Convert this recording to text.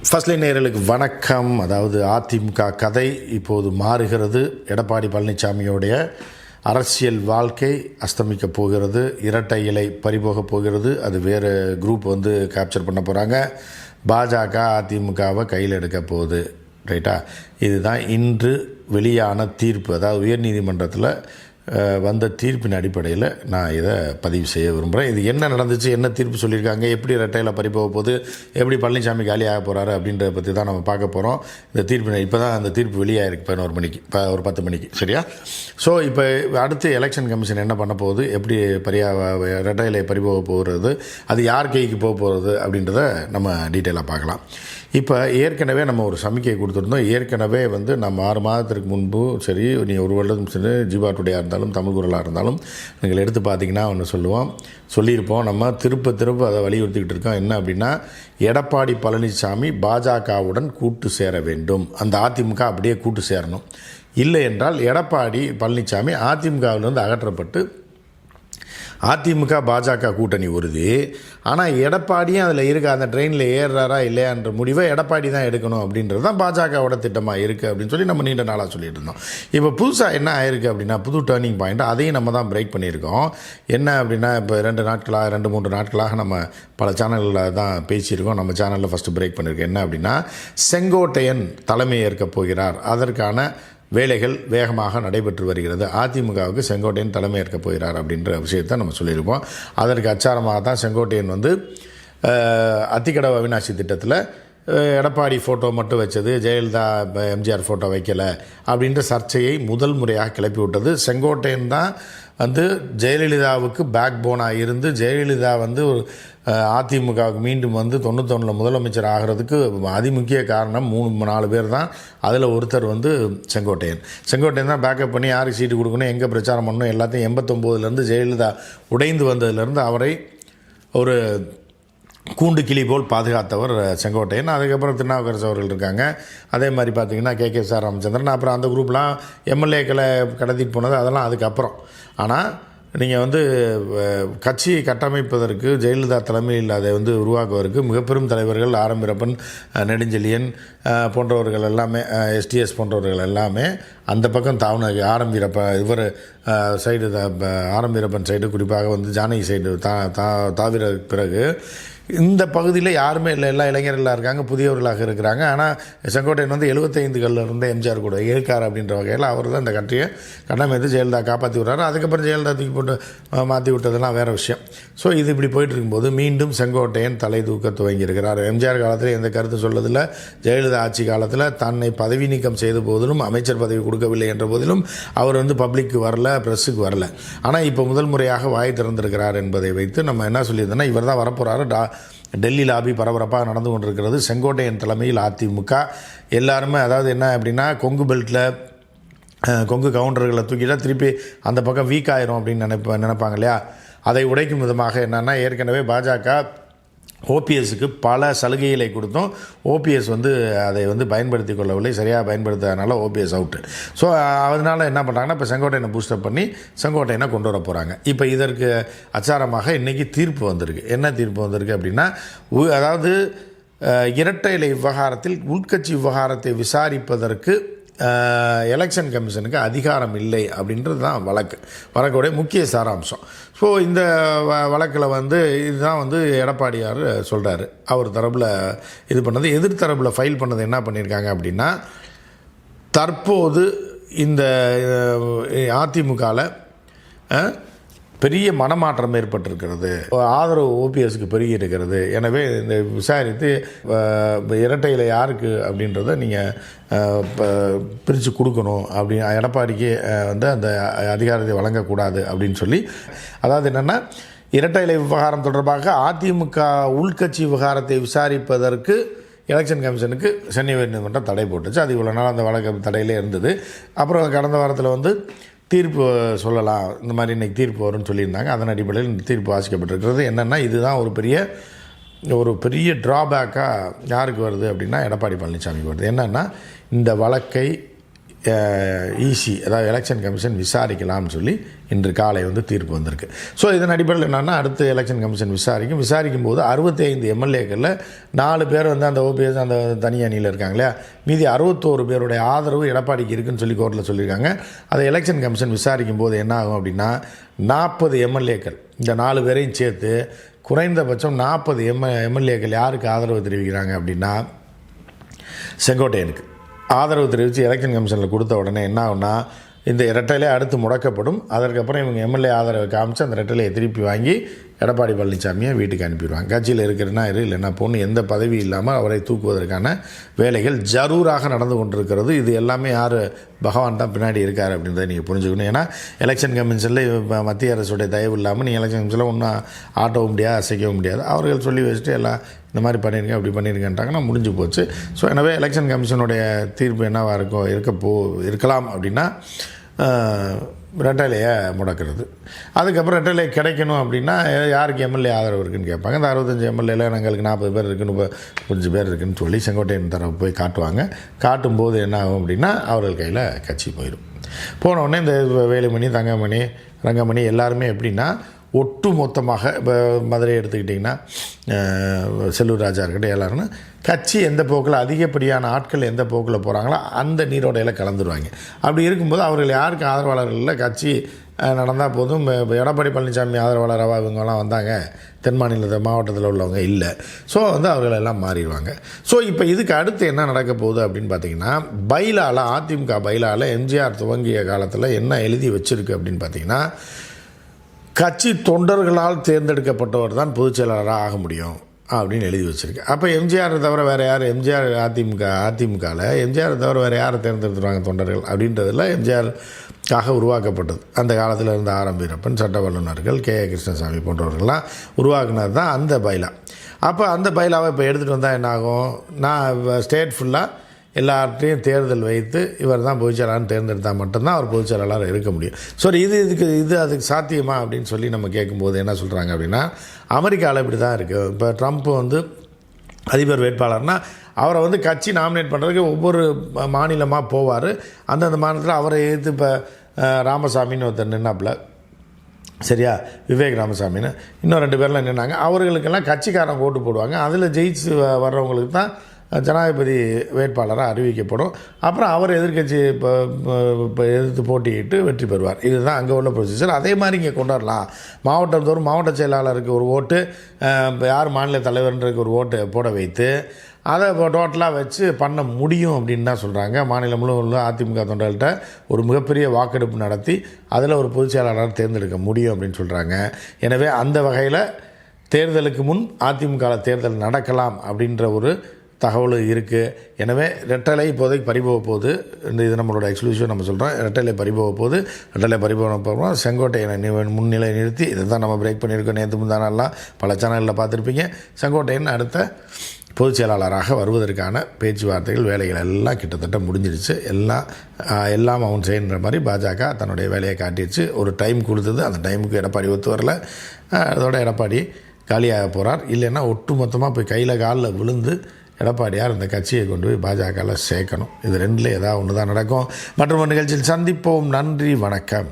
First line நேயர்களுக்கு வணக்கம். அதாவது அதிமுக கதை இப்போது மாறுகிறது. எடப்பாடி பழனிசாமியோடைய அரசியல் வாழ்க்கை அஸ்தமிக்க போகிறது. இரட்டை இலை பறிபோக போகிறது. அது வேறு குரூப் கேப்சர் பண்ண போகிறாங்க. பாஜக அதிமுகவை கையில் எடுக்க போகுது. ரைட்டா? இதுதான் இன்று வெளியான தீர்ப்பு. அதாவது உயர்நீதிமன்றத்தில் வந்த தீர்ப்பின் அடிப்படையில் நான் இதை பதிவு செய்ய விரும்புகிறேன். இது என்ன நடந்துச்சு, என்ன தீர்ப்பு சொல்லியிருக்காங்க, எப்படி ரெட்டையில் பறிப்போக போகுது, எப்படி பழனிசாமி காலியாக போகிறாரு அப்படின்றத பற்றி தான் நம்ம பார்க்க போகிறோம். இந்த தீர்ப்பு இப்போ தான் அந்த தீர்ப்பு வெளியாகிருக்கு 11 மணிக்கு, ஒரு 10 மணிக்கு. சரியா? ஸோ இப்போ அடுத்து எலெக்ஷன் கமிஷன் என்ன பண்ண போகுது, எப்படி ரெட்டையிலை பறிபோக போகிறது, அது யார் கைக்கு போக போகிறது அப்படின்றத நம்ம டீட்டெயிலாக பார்க்கலாம். இப்போ ஏற்கனவே நம்ம ஒரு சமிக்கை கொடுத்துருந்தோம். ஏற்கனவே நம்ம 6 மாதத்திற்கு முன்பு சரி, நீ ஒரு வருடம் சரி, ஜீவா டுடேயாக இருந்தாலும் தமிழ் குரலாக இருந்தாலும் நீங்கள் எடுத்து பார்த்தீங்கன்னா ஒன்று சொல்லியிருப்போம். நம்ம திரும்ப அதை வலியுறுத்திக்கிட்டு இருக்கோம். என்ன அப்படின்னா, எடப்பாடி பழனிசாமி பாஜகவுடன் கூட்டு சேர வேண்டும். அந்த அதிமுக அப்படியே கூட்டு சேரணும். இல்லை என்றால் எடப்பாடி பழனிசாமி அதிமுகவிலிருந்து அகற்றப்பட்டு அதிமுக பாஜக கூட்டணி உறுதி. ஆனால் எடப்பாடியும் அதில் இருக்க, அந்த ட்ரெயினில் ஏறுறாரா இல்லையான்ற முடிவை எடப்பாடி தான் எடுக்கணும் அப்படின்றது தான் பாஜகவோட திட்டமாக இருக்குது அப்படின்னு சொல்லி நம்ம நீண்ட நாளாக சொல்லிட்டு இருந்தோம். இப்போ புதுசாக என்ன ஆயிருக்கு அப்படின்னா, புது டேர்னிங் பாயிண்ட், அதையும் நம்ம தான் பிரேக் பண்ணியிருக்கோம். என்ன அப்படின்னா, இப்போ 2-3 நாட்களாக நம்ம பல சேனலில் தான் பேசியிருக்கோம். நம்ம சேனலில் ஃபஸ்ட்டு பிரேக் பண்ணியிருக்கோம். என்ன அப்படின்னா, செங்கோட்டையன் தலைமை ஏற்கப் போகிறார். அதற்கான வேலைகள் வேகமாக நடைபெற்று வருகிறது. அதிமுகவுக்கு செங்கோட்டையன் தலைமை ஏற்கப் போகிறார் அப்படின்ற விஷயத்தை நம்ம சொல்லியிருப்போம். அதற்கு அச்சாரமாக தான் செங்கோட்டையன் அத்திக்கடவு அவிநாசி திட்டத்தில் எடப்பாடி ஃபோட்டோ மட்டும் வச்சது, ஜெயலலிதா எம்ஜிஆர் ஃபோட்டோ வைக்கலை அப்படின்ற சர்ச்சையை முதல் முறையாக கிளப்பி விட்டது. செங்கோட்டையன் தான் ஜெயலலிதாவுக்கு பேக் போனாக இருந்து, ஜெயலலிதா ஒரு அதிமுகவுக்கு மீண்டும் 91 முதலமைச்சர் ஆகிறதுக்கு அதிமுக்கிய காரணம் 3-4 பேர் தான். அதில் ஒருத்தர் செங்கோட்டையன் தான் பேக்கப் பண்ணி யாருக்கு சீட்டு கொடுக்கணும், எங்கே பிரச்சாரம் பண்ணணும், எல்லாத்தையும் 89லேருந்து ஜெயலலிதா உடைந்து வந்ததுலேருந்து அவரை ஒரு கூண்டு கிளி போல் பாதுகாத்தவர் செங்கோட்டையன். அதுக்கப்புறம் திருநாவுக்கரசு அவர்கள் இருக்காங்க. அதே மாதிரி பார்த்திங்கன்னா KKS ராமச்சந்திரன், அப்புறம் அந்த குரூப்லாம் எம்எல்ஏக்களை கடத்திட்டு போனது, அதெல்லாம் அதுக்கப்புறம். ஆனால் நீங்கள் கட்சியை கட்டமைப்பதற்கு, ஜெயலலிதா தலைமையில் அதை உருவாக்குவதற்கு மிகப்பெரும் தலைவர்கள் ஆர்.எம். வீரப்பன், நெடுஞ்செழியன் போன்றவர்கள் எல்லாமே, எஸ்டிஎஸ் போன்றவர்கள் எல்லாமே அந்த பக்கம் RM. Veerappan side, RM. Veerappan side, குறிப்பாக ஜானகி சைடு தாவிர பிறகு இந்த பகுதியில் யாருமே இல்லை. எல்லா இளைஞர்களாக இருக்காங்க, புதியவர்களாக இருக்கிறாங்க. ஆனால் செங்கோட்டையன் 75களில் இருந்த எம்ஜிஆர் கூட இருக்கார் அப்படின்ற வகையில் அவர் தான் இந்த கட்சியை கட்டமைத்து ஜெயலலிதா காப்பாற்றி விட்றாரு. அதுக்கப்புறம் ஜெயலலிதா தூக்கி போட்டு மாற்றி விட்டதெல்லாம் வேறு விஷயம். ஸோ இது இப்படி போயிட்டு இருக்கும்போது மீண்டும் செங்கோட்டையன் தலை தூக்க துவங்கியிருக்கிறார். எம்ஜிஆர் காலத்தில் எந்த கருத்து சொல்லதில்லை. ஜெயலலிதா ஆட்சி காலத்தில் தன்னை பதவி நீக்கம் செய்த போதிலும், அமைச்சர் பதவி கொடுக்கவில்லை என்ற போதிலும் அவர் பப்ளிக்கு வரல, ப்ரெஸ்ஸுக்கு வரல. ஆனால் இப்போ முதல் முறையாக வாய் திறந்திருக்கிறார் என்பதை வைத்து நம்ம என்ன சொல்லியிருந்தோம்னா, இவர் தான் வரப்போகிறாரு. டெல்லி லாபி பரபரப்பாக நடந்து கொண்டிருக்கிறது. செங்கோட்டையன் தலைமையில் அதிமுக எல்லாருமே, அதாவது என்ன அப்படின்னா, கொங்கு பெல்ட்டில் கொங்கு கவுண்டர்களை தூக்கிட்டால் திருப்பி அந்த பக்கம் வீக் ஆயிரும் அப்படின்னு நினைப்பாங்க இல்லையா? அதை உடைக்கும் விதமாக என்னென்னா, ஏற்கனவே பாஜக ஓபிஎஸ்க்கு பல சலுகைகளை கொடுத்தோம். ஓபிஎஸ் அதை பயன்படுத்தி கொள்ளவில்லை, சரியாக பயன்படுத்தாதனால ஓபிஎஸ் அவுட்டு. ஸோ அதனால் என்ன பண்ணுறாங்கன்னா, இப்போ செங்கோட்டையனை பூஸ்டப் பண்ணி செங்கோட்டையனை கொண்டு வர போகிறாங்க. இப்போ இதற்கு அச்சாரமாக இன்றைக்கி தீர்ப்பு வந்திருக்கு. என்ன தீர்ப்பு வந்திருக்கு அப்படின்னா, அதாவது இரட்டை இலை விவகாரத்தில் உள்கட்சி விவகாரத்தை விசாரிப்பதற்கு எலெக்ஷன் கமிஷனுக்கு அதிகாரம் இல்லை அப்படின்றது தான் வழக்குடைய முக்கிய சாராம்சம். ஸோ இந்த வழக்கில் இதுதான் எடப்பாடியார் சொல்கிறாரு. அவர் தரப்பில் இது பண்ணது, எதிர்த்தரப்பில் ஃபைல் பண்ணது என்ன பண்ணியிருக்காங்க அப்படின்னா, தற்போது இந்த அதிமுகவில் பெரிய மனமாற்றம் ஏற்பட்டிருக்கிறது, ஆதரவு ஓபிஎஸ்க்கு பெருகி இருக்கிறது. எனவே இந்த விசாரித்து இரட்டையில் யாருக்கு அப்படின்றத நீங்கள் பிரித்து கொடுக்கணும் அப்படி, எடப்பாடிக்கு அந்த அதிகாரத்தை வழங்கக்கூடாது அப்படின்னு சொல்லி, அதாவது என்னென்னா, இரட்டை இலை விவகாரம் தொடர்பாக அதிமுக உள்கட்சி விவகாரத்தை விசாரிப்பதற்கு எலெக்ஷன் கமிஷனுக்கு சென்னை உயர்நீதிமன்றம் தடை போட்டுச்சு. அது இவ்வளோ நாள் அந்த வழக்கு தடையிலே இருந்தது. அப்புறம் கடந்த வாரத்தில் தீர்ப்பு சொல்லலாம், இந்த மாதிரி இன்றைக்கி தீர்ப்பு வரும்னு சொல்லியிருந்தாங்க. அதன் அடிப்படையில் இந்த தீர்ப்பு வாசிக்கப்பட்டிருக்கிறது. என்னென்னா, இதுதான் ஒரு பெரிய ட்ராபேக்காக யாருக்கு வருது அப்படின்னா, எடப்பாடி பழனிசாமிக்கு வருது. என்னென்னா, இந்த வழக்கை இசி அதாவது எலெக்ஷன் கமிஷன் விசாரிக்கலாம்னு சொல்லி இன்று காலை தீர்ப்பு வந்திருக்கு. ஸோ இதன் அடிப்படையில் என்னென்னா அடுத்து எலெக்ஷன் கமிஷன் விசாரிக்கும் போது 65 எம்எல்ஏக்களில் 4 பேர் அந்த ஓபிஎஸ் அந்த தனி அணியில் இருக்காங்க இல்லையா, மீதி 61 பேருடைய ஆதரவு எடப்பாடிக்கு இருக்குன்னு சொல்லி கோர்ட்டில் சொல்லியிருக்காங்க. அதை எலெக்ஷன் கமிஷன் விசாரிக்கும் போது என்ன ஆகும் அப்படின்னா 40 எம்எல்ஏக்கள் இந்த 4 பேரையும் சேர்த்து குறைந்தபட்சம் 40 எம்எல்ஏக்கள் யாருக்கு ஆதரவு தெரிவிக்கிறாங்க அப்படின்னா செங்கோட்டையனுக்கு ஆதரவு தெரிவித்து எலெக்ஷன் கமிஷனில் கொடுத்த உடனே என்ன ஆகும்னா இந்த ரெட்டலை அடுத்து முடக்கப்படும். அதற்கப்புறம் இவங்க எம்எல்ஏ ஆதரவை காமிச்சு அந்த ரெட்டலையை திருப்பி வாங்கி எடப்பாடி பழனிசாமியை வீட்டுக்கு அனுப்பிடுவாங்க. கட்சியில் இருக்கிறனா இல்லைன்னா பொண்ணு எந்த பதவி இல்லாமல் அவரை தூக்குவதற்கான வேலைகள் ஜரூராக நடந்து கொண்டிருக்கிறது. இது எல்லாமே யார் பகவான் தான் பின்னாடி இருக்கார் அப்படின்றத நீங்கள் புரிஞ்சுக்கணும். ஏன்னா எலெக்ஷன் கமிஷனில் மத்திய அரசுடைய தயவு இல்லாமல் நீங்கள் எலெக்ஷன் கமிஷனில் ஒன்றும் ஆட்டவும் முடியாது, அசைக்கவும் முடியாது. அவர்கள் சொல்லி வச்சுட்டு எல்லாம் இந்த மாதிரி பண்ணிடுங்க அப்படி பண்ணியிருக்கேன்ட்டாங்கன்னா முடிஞ்சு போச்சு. ஸோ எனவே எலெக்ஷன் கமிஷனுடைய தீர்ப்பு என்னவாக இருக்கலாம் அப்படின்னா ரெட்டலையை முடக்கிறது. அதுக்கப்புறம் ரெட்டலை கிடைக்கணும் அப்படின்னா யாருக்கு எம்எல்ஏ ஆதரவு இருக்குதுன்னு கேட்பாங்க. இந்த 65 எம்எல்ஏல எங்களுக்கு 40 பேர் இருக்குன்னு 5 பேர் இருக்குதுன்னு சொல்லி செங்கோட்டையன் தரப்பு போய் காட்டுவாங்க. காட்டும்போது என்ன ஆகும் அப்படின்னா அவர்கள் கையில் கட்சி போயிடும். போனவுடனே இந்த வேலுமணி, தங்கமணி, ரங்கமணி எல்லாருமே எப்படின்னா ஒட்டு மொத்தமாக இப்போ மதுரை எடுத்துக்கிட்டிங்கன்னா செல்லூர் ராஜா இருக்கட்டும் எல்லாருன்னு கட்சி எந்த போக்கில் அதிகப்படியான ஆட்கள் எந்த போக்கில் போகிறாங்களோ அந்த நீரோடையில் கலந்துருவாங்க. அப்படி இருக்கும்போது அவர்கள் யாருக்கு ஆதரவாளர்கள் இல்லை, கட்சி நடந்தால் போதும். இப்போ எடப்பாடி பழனிசாமி ஆதரவாளராக இவங்கெல்லாம் வந்தாங்க, தென் மாவட்டத்தில் உள்ளவங்க இல்லை. ஸோ அவர்கள் எல்லாம் மாறிடுவாங்க. ஸோ இப்போ இதுக்கு அடுத்து என்ன நடக்க போகுது அப்படின்னு பார்த்தீங்கன்னா பைலாவில் அதிமுக பைலாவில் எம்ஜிஆர் துவங்கிய காலத்தில் என்ன எழுதி வச்சுருக்கு அப்படின்னு பார்த்தீங்கன்னா கட்சி தொண்டர்களால் தேர்ந்தெடுக்கப்பட்டவர் தான் பொதுச் செயலாளராக ஆக முடியும் அப்படின்னு எழுதி வச்சுருக்கு. அப்போ எம்ஜிஆர் தவிர வேறு யார், எம்ஜிஆர் அதிமுகவில் எம்ஜிஆர் தவிர வேறு யாரை தேர்ந்தெடுத்துருவாங்க தொண்டர்கள் அப்படின்றதில் எம்ஜிஆருக்காக உருவாக்கப்பட்டது. அந்த காலத்தில் இருந்த ஆர்.எம். வீரப்பன், சட்ட வல்லுநர்கள், கே. கிருஷ்ணசாமி போன்றவர்கள்லாம் உருவாக்குனது தான் அந்த பைலா. அப்போ அந்த பைலாவை இப்போ எடுத்துகிட்டு வந்தால் என்னாகும், நான் ஸ்டேட் ஃபுல்லாக எல்லார்ட்டையும் தேர்தல் வைத்து இவர் தான் பொதுச்செயலாளர்னு தேர்ந்தெடுத்தால் மட்டும்தான் அவர் பொதுச்செயலாளர் இருக்க முடியும். சரி, அதுக்கு சாத்தியமா அப்படின்னு சொல்லி நம்ம கேட்கும்போது என்ன சொல்கிறாங்க அப்படின்னா அமெரிக்காவில் இப்படி தான் இருக்குது. இப்போ ட்ரம்ப் அதிபர் வேட்பாளர்னால் அவரை கட்சி நாமினேட் பண்ணுறதுக்கு ஒவ்வொரு மாநிலமாக போவார். அந்தந்த மாநிலத்தில் அவரை எதிர்த்து இப்போ ராமசாமின்னு ஒருத்தர் நின்னாப்புல, சரியா, விவேக் ராமசாமின்னு இன்னும் 2 பேர்லாம் நின்னாங்க. அவர்களுக்கெல்லாம் கட்சிக்காரன் ஓட்டு போடுவாங்க. அதில் ஜெயிச்சு வர்றவங்களுக்கு தான் ஜனாதிபதி வேட்பாளராக அறிவிக்கப்படும். அப்புறம் அவர் எதிர்கட்சி இப்போ எதிர்த்து போட்டியிட்டு வெற்றி பெறுவார். இதுதான் அங்கே உள்ள ப்ரொசீஜர். அதே மாதிரி இங்கே கொண்டாடலாம். மாவட்டந்தோறும் மாவட்ட செயலாளருக்கு ஒரு ஓட்டு, யார் மாநில தலைவர்ன்றதுக்கு ஒரு ஓட்டு போட வைத்து அதை டோட்டலாக வச்சு பண்ண முடியும் அப்படின்னு தான் சொல்கிறாங்க. மாநிலம் முழுவதும் உள்ள அதிமுக தொண்டர்கள்ட்ட ஒரு மிகப்பெரிய வாக்கெடுப்பு நடத்தி அதில் ஒரு பொதுச் செயலாளர் தேர்ந்தெடுக்க முடியும் அப்படின்னு சொல்கிறாங்க. எனவே அந்த வகையில் தேர்தலுக்கு முன் அதிமுக தேர்தல் நடக்கலாம் அப்படின்ற ஒரு தகவல் இருக்குது. எனவே ரெட்டலை இப்போதைக்கு பறிபோக போகுது. இது நம்மளோட எக்ஸ்க்ளூசிவ் நம்ம சொல்கிறோம். ரெட்டலை பறிபோக போகுது. ரெட்டலை பறிபோக போகிறோம். செங்கோட்டையனை முன்னிலை நிறுத்தி இதை தான் நம்ம பிரேக் பண்ணியிருக்கோம். நேற்று முந்தானெல்லாம் பல சேனலில் பார்த்துருப்பீங்க. செங்கோட்டையன் அடுத்த பொதுச் செயலாளராக வருவதற்கான பேச்சுவார்த்தைகள் வேலைகள் எல்லாம் கிட்டத்தட்ட முடிஞ்சிருச்சு. எல்லாம் அவன் செய்கின்ற மாதிரி பாஜக தன்னுடைய வேலையை காட்டிடுச்சு. ஒரு டைம் கொடுத்தது, அந்த டைமுக்கு எடப்பாடி ஒத்து வரல. அதோட எடப்பாடி காலியாக போகிறார். இல்லைன்னா ஒட்டு மொத்தமாக போய் கையில் காலில் விழுந்து எடப்பாடியார் இந்த கட்சியை கொண்டு போய் பாஜகவில் சேர்க்கணும். இது ரெண்டில் ஏதாவது ஒன்று தான் நடக்கும். மற்றும் ஒரு நிகழ்ச்சியில் சந்திப்போம். நன்றி, வணக்கம்.